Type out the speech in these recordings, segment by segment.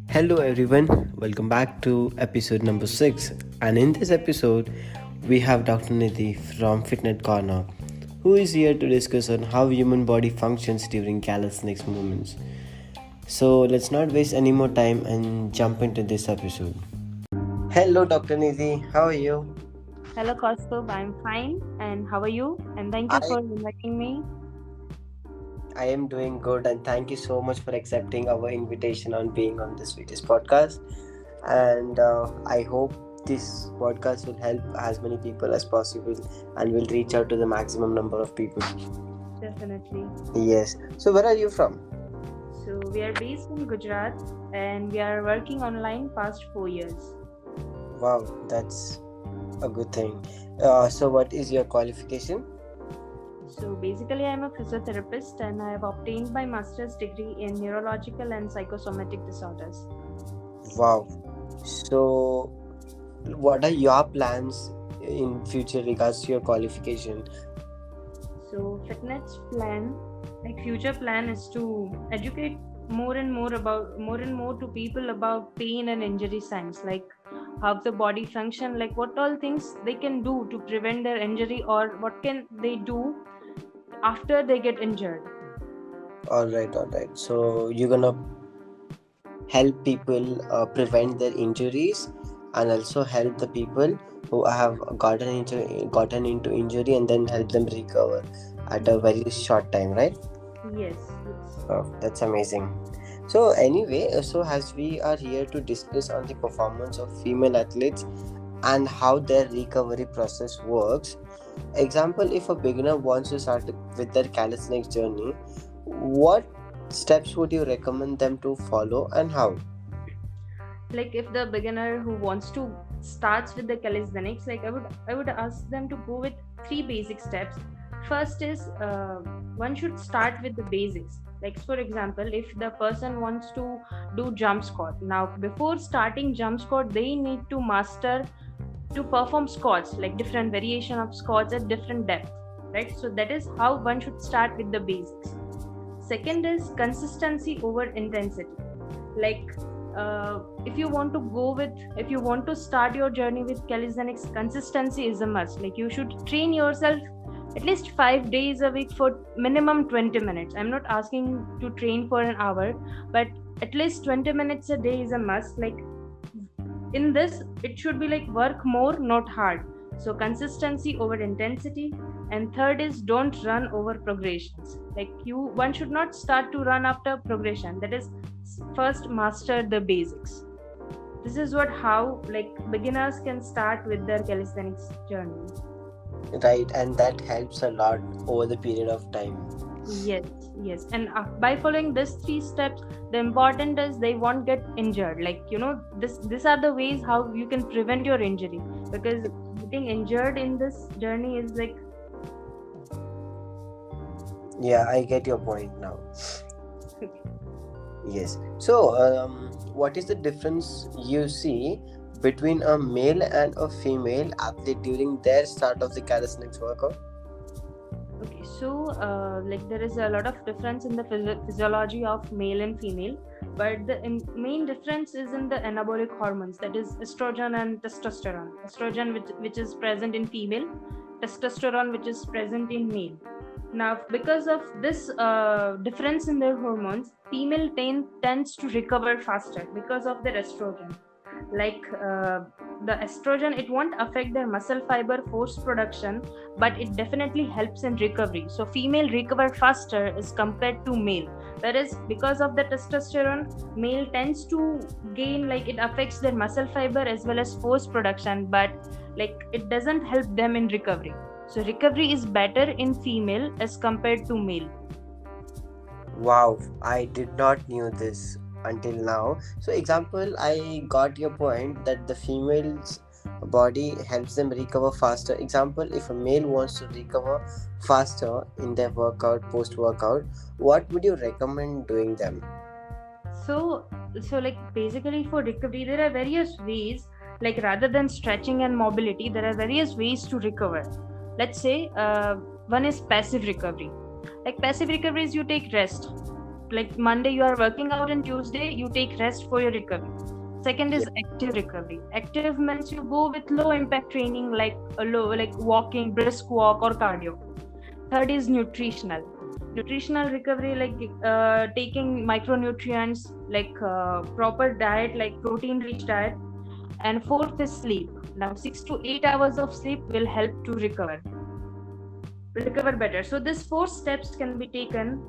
Hello everyone, welcome back to episode number 6. And in this episode, we have Dr. Nidhi from Fitnet Corner, who is here to discuss on how human body functions during calisthenics movements. So let's not waste any more time and jump into this episode. Hello Dr. Nidhi, how are you? Hello, Kaustubh. I'm fine. And how are you? And thank you I for inviting me. I am doing good and thank you so much for accepting our invitation on being on this Sweetest podcast. And I hope this podcast will help as many people as possible and will reach out to the maximum number of people. Definitely. Yes. So, where are you from? So, we are based in Gujarat and we are working online past 4 years. Wow, that's a good thing. So, what is your qualification? So, basically, I'm a physiotherapist and I have obtained my master's degree in neurological and psychosomatic disorders. Wow. So, what are your plans in future regards to your qualification? So, Fitnet's plan, like future plan, is to educate more and more to people about pain and injury signs, like how the body function, like what all things they can do to prevent their injury, or what can they do after they get injured. All right. So, you're gonna help people prevent their injuries and also help the people who have gotten into injury and then help them recover at a very short time, right? Yes. Oh, that's amazing. So anyway, so as we are here to discuss on the performance of female athletes and how their recovery process works. Example, if a beginner wants to start with their calisthenics journey, what steps would you recommend them to follow and how? Like if the beginner who wants to starts with the calisthenics, like I would ask them to go with 3 basic steps. First is one should start with the basics. Like for example, if the person wants to do jump squat, now before starting jump squat they need to master to perform squats, like different variation of squats at different depth, right? So that is how one should start with the basics. Second is consistency over intensity. Like if you want to start your journey with calisthenics, consistency is a must. Like you should train yourself at least 5 days a week for minimum 20 minutes. I'm not asking to train for an hour, but at least 20 minutes a day is a must. Like in this, it should be like work more, not hard. So consistency over intensity. And third is don't run over progressions. Like one should not start to run after progression. That is, first master the basics. This is how like beginners can start with their calisthenics journey. Right, and that helps a lot over the period of time. Yes. And by following these 3 steps, the important is they won't get injured. Like these are the ways how you can prevent your injury, because getting injured in this journey is like. Yeah, I get your point now. Yes. So, what is the difference you see between a male and a female athlete during their start of the calisthenics workout? Okay, so like there is a lot of difference in the physiology of male and female, but the main difference is in the anabolic hormones, that is estrogen and testosterone. Estrogen which is present in female, testosterone which is present in male. Now, because of this difference in their hormones, female tends to recover faster because of their estrogen. Like the estrogen, it won't affect their muscle fiber force production, but it definitely helps in recovery. So female recover faster as compared to male. That is because of the testosterone, male tends to gain, like it affects their muscle fiber as well as force production, but like it doesn't help them in recovery. So recovery is better in female as compared to male. Wow, I did not knew this until now. So example, I got your point that the female's body helps them recover faster. Example, if a male wants to recover faster in their workout, post workout, what would you recommend doing them? So like basically for recovery there are various ways. Like rather than stretching and mobility, there are various ways to recover. Let's say one is passive recovery. Like passive recovery is you take rest. Like Monday you are working out and Tuesday you take rest for your recovery. Second Yeah. is active recovery. Active means you go with low impact training like like walking, brisk walk or cardio. Third is nutritional. Nutritional recovery like taking micronutrients like proper diet like protein rich diet. And fourth is sleep. Now 6 to 8 hours of sleep will help to recover better. So these four steps can be taken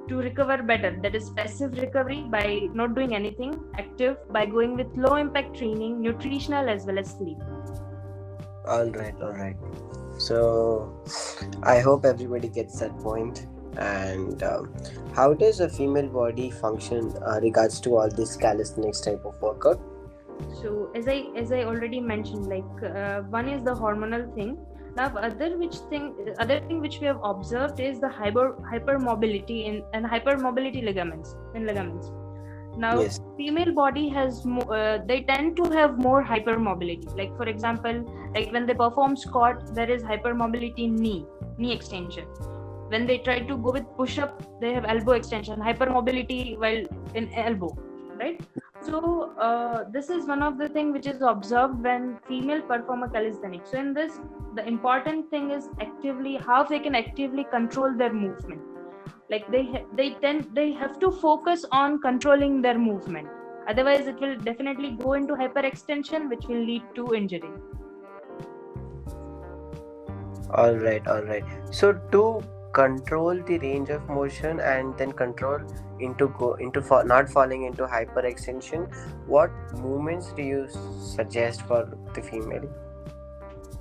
to recover better. That is passive recovery by not doing anything, active by going with low impact training, nutritional as well as sleep. All right. So I hope everybody gets that point. And how does a female body function regards to all this calisthenics type of workout? So as I already mentioned, like one is the hormonal thing. Now other thing which we have observed is the hypermobility and hypermobility ligaments. Now Yes. female body has they tend to have more hypermobility. Like for example, like when they perform squat, there is hypermobility in knee extension. When they try to go with push up, they have elbow extension, hypermobility while in elbow, right? So this is one of the things which is observed when female perform a calisthenics. So in this, the important thing is actively how they can actively control their movement. Like they have to focus on controlling their movement. Otherwise, it will definitely go into hyperextension, which will lead to injury. All right. So to control the range of motion and then control not falling into hyperextension, what movements do you suggest for the female?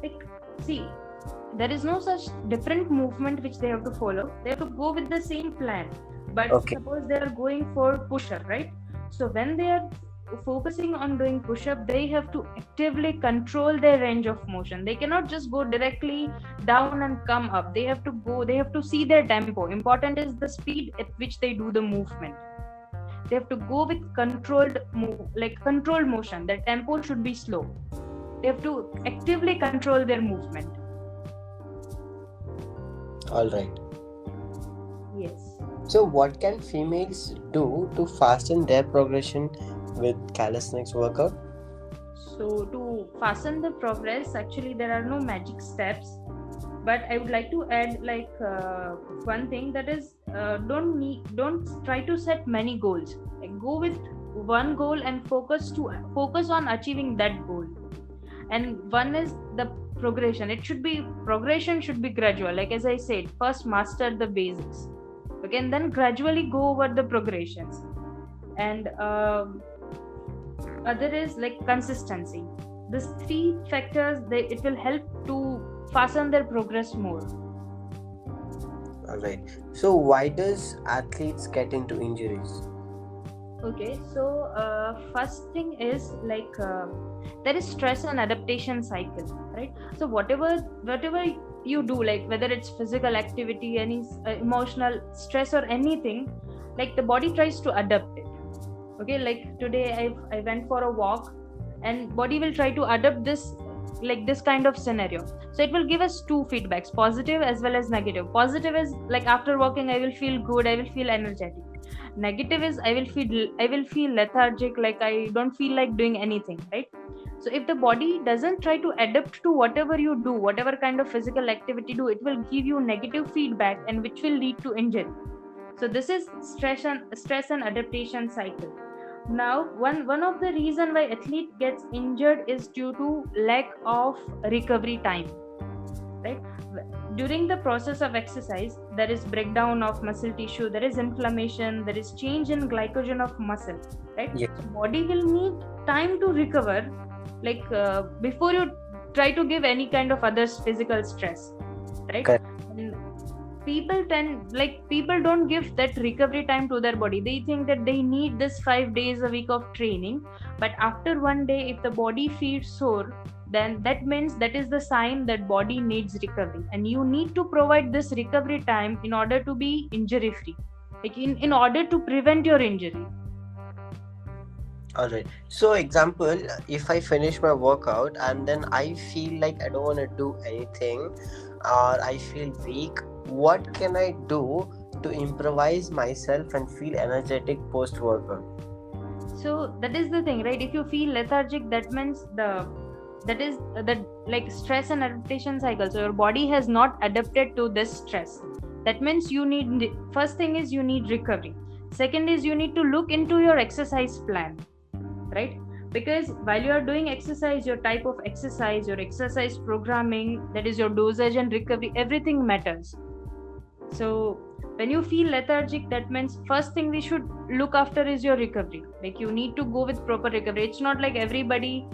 Like, see, there is no such different movement which they have to follow. They have to go with the same plan. But Okay. suppose they are going for push-up, right? So when they are focusing on doing push-up, they have to actively control their range of motion. They cannot just go directly down and come up. They have to see their tempo. Important is the speed at which they do the movement. They have to go with controlled motion. Their tempo should be slow. They have to actively control their movement. All right. Yes. So what can females do to fasten their progression with calisthenics workout? So to fasten the progress, actually there are no magic steps, but I would like to add one thing, that is don't try to set many goals. Like go with one goal and focus on achieving that goal. And one is the progression. Progression should be gradual. Like as I said, first master the basics, okay, and then gradually go over the progressions. And other is like consistency. These three factors, it will help to fasten their progress more. All right. So why does athletes get into injuries? Okay, so first thing is there is stress and adaptation cycle, right? So whatever you do, like whether it's physical activity, any emotional stress or anything, like the body tries to adapt it. Okay, like today I went for a walk, and body will try to adapt this kind of scenario. So it will give us two feedbacks, positive as well as negative. Positive is like after walking I will feel good, I will feel energetic. Negative is I will feel lethargic, like I don't feel like doing anything, right? So if the body doesn't try to adapt to whatever you do, whatever kind of physical activity do, it will give you negative feedback, and which will lead to injury. So this is stress and adaptation cycle. Now one of the reason why athlete gets injured is due to lack of recovery time, right? During the process of exercise, there is breakdown of muscle tissue, there is inflammation, there is change in glycogen of muscle, right? Yes. So body will need time to recover, before you try to give any kind of other physical stress, right? Correct. And people don't give that recovery time to their body. They think that they need this 5 days a week of training, but after one day if the body feels sore, then that means that is the sign that body needs recovery, and you need to provide this recovery time in order to be injury free, like in order to prevent your injury. All right. So example, if I finish my workout and then I feel like I don't want to do anything, or I feel weak, what can I do to improvise myself and feel energetic post workout? So that is the thing, right? If you feel lethargic, that means that is the like stress and adaptation cycle. So your body has not adapted to this stress. That means you need, first thing is you need recovery. Second is you need to look into your exercise plan, right? Because while you are doing exercise, your type of exercise, your exercise programming, that is your dosage and recovery, everything matters. So when you feel lethargic, that means first thing we should look after is your recovery. Like you need to go with proper recovery. It's not like everybody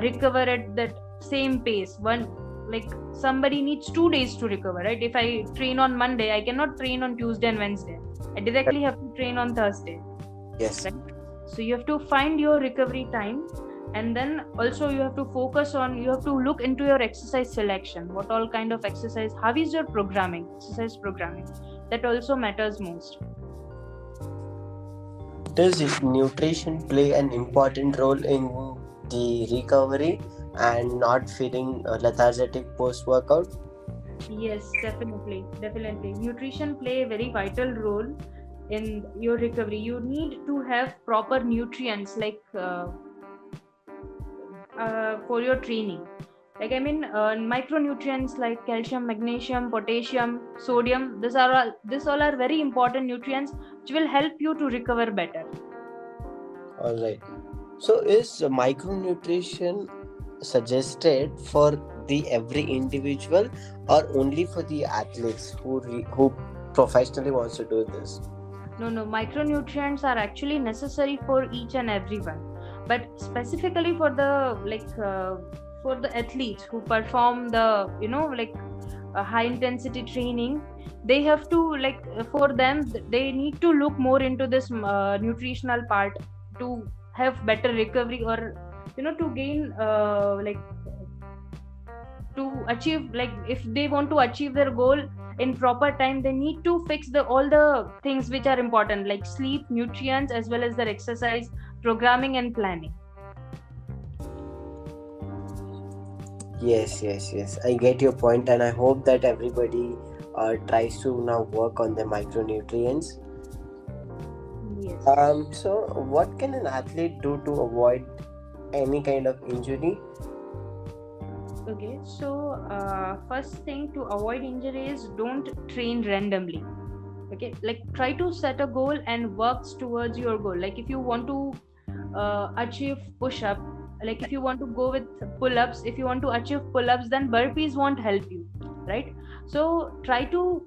recover at that same pace. One, like somebody needs 2 days to recover, right? If I train on Monday, I cannot train on Tuesday and Wednesday. I directly have to train on Thursday. Yes. Right? So you have to find your recovery time, and then also you have to focus on, you have to look into your exercise selection. What all kind of exercise, how is your programming, exercise programming? That also matters most. Does nutrition play an important role in the recovery and not feeling lethargic post workout? Yes, definitely nutrition play a very vital role in your recovery. You need to have proper nutrients, like for your training. Like micronutrients like calcium, magnesium, potassium, sodium, these all are very important nutrients which will help you to recover better. All right. So is micronutrition suggested for the every individual or only for the athletes who professionally wants to do this? No, micronutrients are actually necessary for each and everyone, but specifically for the for the athletes who perform the high intensity training, they have to, for them, they need to look more into this nutritional part to have better recovery, or to gain to achieve, like if they want to achieve their goal in proper time, they need to fix all the things which are important, like sleep, nutrients, as well as their exercise programming and planning. Yes. I get your point, and I hope that everybody tries to now work on the micronutrients. Yes. So what can an athlete do to avoid any kind of injury? Okay, so first thing to avoid injury is don't train randomly. Okay, like try to set a goal and works towards your goal. Like if you want to achieve push-up, like if you want to go with pull-ups, if you want to achieve pull-ups, then burpees won't help you, right? So try to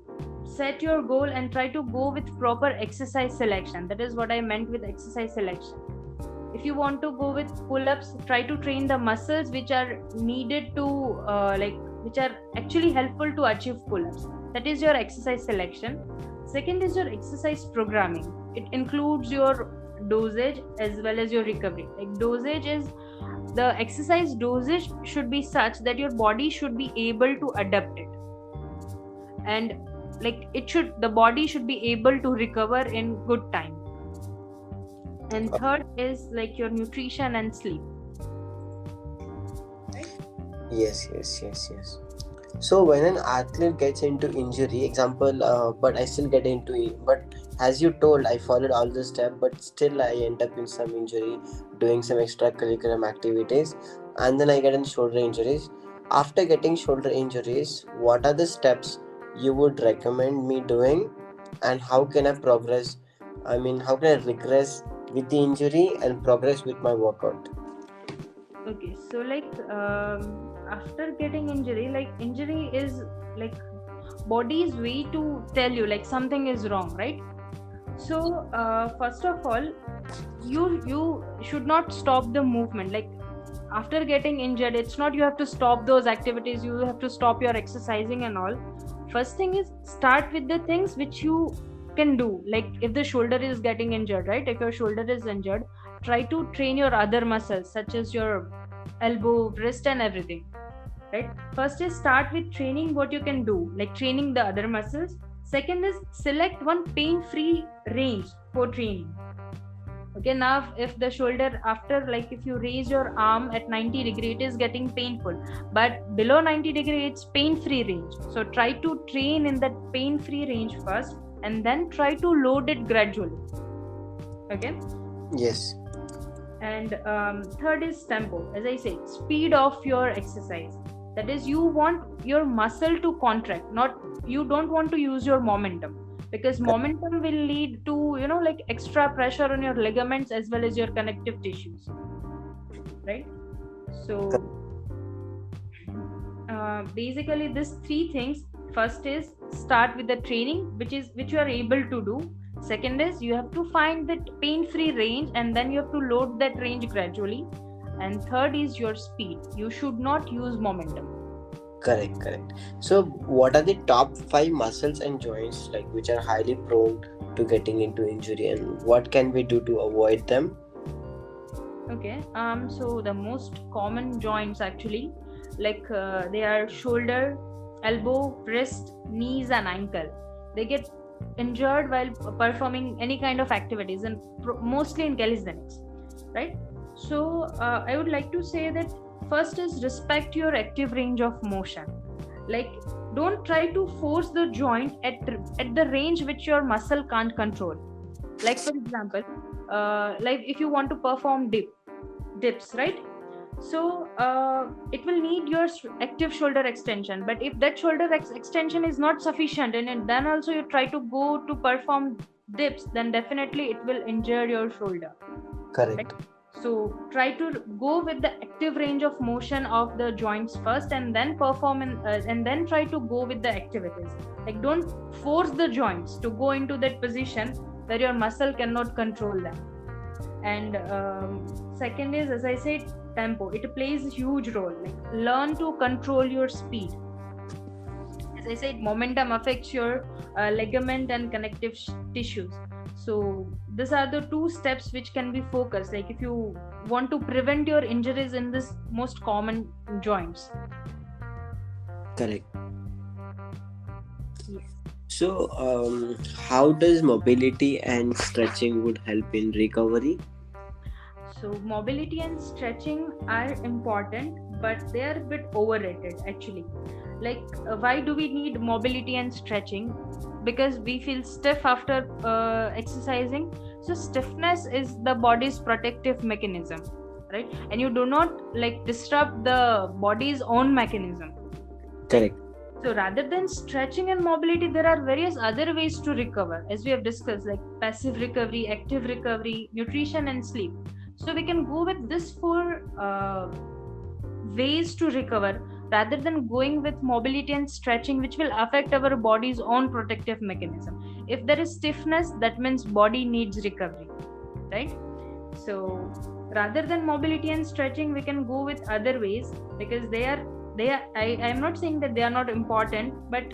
set your goal and try to go with proper exercise selection. That is what I meant with exercise selection. If you want to go with pull-ups, try to train the muscles which are needed to which are actually helpful to achieve pull-ups. That is your exercise selection. Second is your exercise programming. It includes your dosage as well as your recovery. Like dosage is, the exercise dosage should be such that your body should be able to adapt it, and the body should be able to recover in good time. And third is like your nutrition and sleep. Yes. So when an athlete gets into injury, example, but I still get into it. But as you told, I followed all the steps, but still I end up in some injury, doing some extracurricular activities, and then I get in shoulder injuries. After getting shoulder injuries, what are the steps you would recommend me doing, and how can I progress? I mean, how can I regress with the injury and progress with my workout? Okay, so after getting injury, like injury is like body's way to tell you like something is wrong, right? So first of all, you should not stop the movement. Like after getting injured, it's not you have to stop those activities, you have to stop your exercising and all. First thing is start with the things which you can do. Like if the shoulder is getting injured, right? If your shoulder is injured, try to train your other muscles such as your elbow, wrist, and everything, right? First is start with training what you can do, like training the other muscles. Second is select one pain-free range for training. Okay, now if the shoulder after, like if you raise your arm at 90 degree, it is getting painful, but below 90 degree it's pain free range. So try to train in that pain free range first, and then try to load it gradually. Okay. Yes. And third is tempo. As I say, speed of your exercise. That is, you want your muscle to contract, not, you don't want to use your momentum, because momentum will lead to, you know, like extra pressure on your ligaments as well as your connective tissues, right? So basically these three things. First is start with the training, which you are able to do. Second is you have to find that pain free range, and then you have to load that range gradually. And third is your speed. You should not use momentum. Correct. So what are the top 5 muscles and joints like which are highly prone to getting into injury, and what can we do to avoid them? Okay. So the most common joints actually, like they are shoulder, elbow, wrist, knees, and ankle. They get injured while performing any kind of activities, and mostly in calisthenics, right? So I would like to say that first is respect your active range of motion. Like, don't try to force the joint at the range which your muscle can't control. Like for example, like if you want to perform dips, right? So it will need your active shoulder extension, but if that shoulder extension is not sufficient, and then also you try to go to perform dips, then definitely it will injure your shoulder. Correct. Right? So try to go with the active range of motion of the joints first, and then perform and then try to go with the activities. Like, don't force the joints to go into that position where your muscle cannot control them. And second is, as I said, tempo. It plays a huge role. Like, learn to control your speed. As I said, momentum affects your ligament and connective tissues. So these are the two steps which can be focused, like if you want to prevent your injuries in this most common joints. Correct. Yes. So how does mobility and stretching would help in recovery? So mobility and stretching are important, but they are a bit overrated actually. Like, why do we need mobility and stretching? Because we feel stiff after exercising. So stiffness is the body's protective mechanism, right? And you do not like disrupt the body's own mechanism. Correct. So rather than stretching and mobility, there are various other ways to recover, as we have discussed, like passive recovery, active recovery, nutrition, and sleep. So we can go with this four ways to recover, rather than going with mobility and stretching, which will affect our body's own protective mechanism. If there is stiffness, that means body needs recovery, right? So rather than mobility and stretching, we can go with other ways, because they are I am not saying that they are not important, but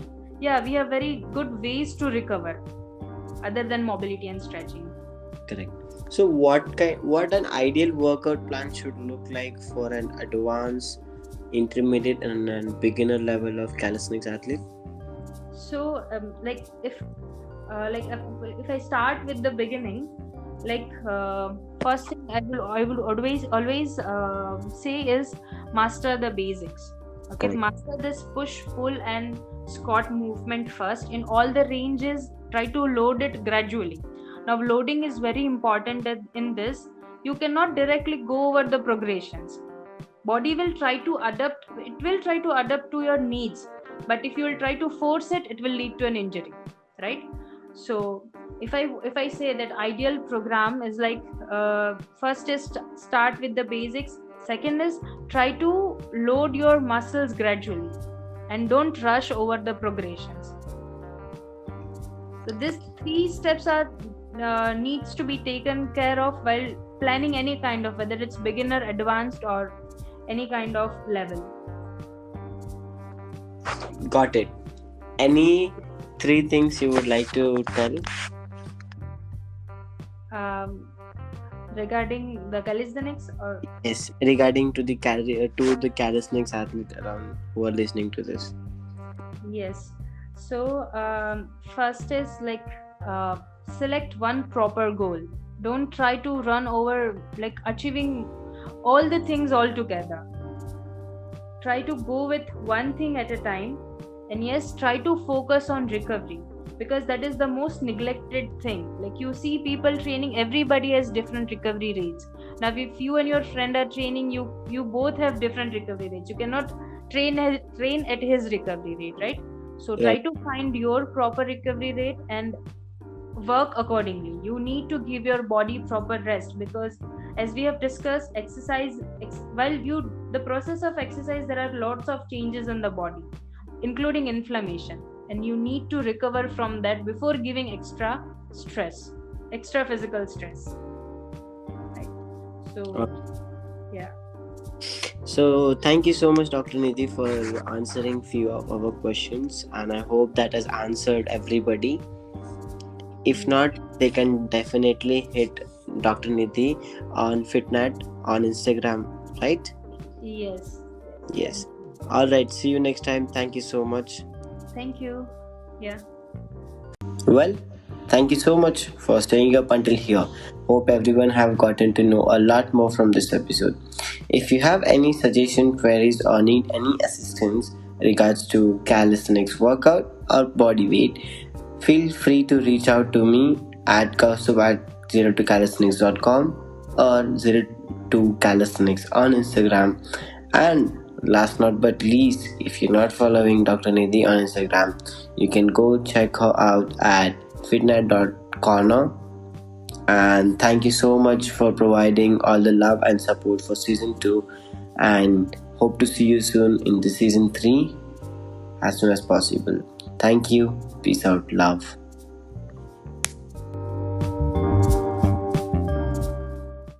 yeah, we have very good ways to recover other than mobility and stretching. Correct. So what an ideal workout plan should look like for an advanced, intermediate, and a beginner level of calisthenics athlete? So like if I start with the beginning, like first thing I will always say is master the basics. Okay. Correct. Master this push, pull, and squat movement first in all the ranges. Try to load it gradually. Now loading is very important in this. You cannot directly go over the progressions. Body will try to adapt. It will try to adapt to your needs, but if you will try to force it, it will lead to an injury, right? So if I say that ideal program is like first is start with the basics. Second is try to load your muscles gradually, and don't rush over the progressions. So these three steps are needs to be taken care of while planning any kind of, whether it's beginner, advanced, or any kind of level. Got it. Any 3 things you would like to tell? Regarding the calisthenics, or Yes, regarding to the calisthenics athlete around who are listening to this. yes. So first is like select one proper goal. Don't try to run over like achieving all the things all together. Try to go with one thing at a time, and yes, try to focus on recovery, because that is the most neglected thing. Like you see people training, everybody has different recovery rates. Now if you and your friend are training, you both have different recovery rates. You cannot train at his recovery rate, right? So try Right. to find your proper recovery rate and work accordingly. You need to give your body proper rest, because as we have discussed, while you the process of exercise, there are lots of changes in the body, including inflammation, and you need to recover from that before giving extra physical stress, right? So Uh, yeah. So thank you so much, Dr. Nidhi, for answering few of our questions, and I hope that has answered everybody. If Yeah. not, they can definitely hit Dr. Nidhi on Fitnet on Instagram, right? Yes. Yes. All right. See you next time. Thank you so much. Thank you. Yeah. Well, thank you so much for staying up until here. Hope everyone have gotten to know a lot more from this episode. If you have any suggestion, queries, or need any assistance regards to calisthenics workout or body weight, feel free to reach out to me at kaustubh@02calisthenics.com or 02calisthenics on Instagram. And last not but least, if you're not following Dr. Nidhi on Instagram, you can go check her out at fitnet.corner. And thank you so much for providing all the love and support for season 2. And hope to see you soon in the season 3 as soon as possible. Thank you. Peace out. Love.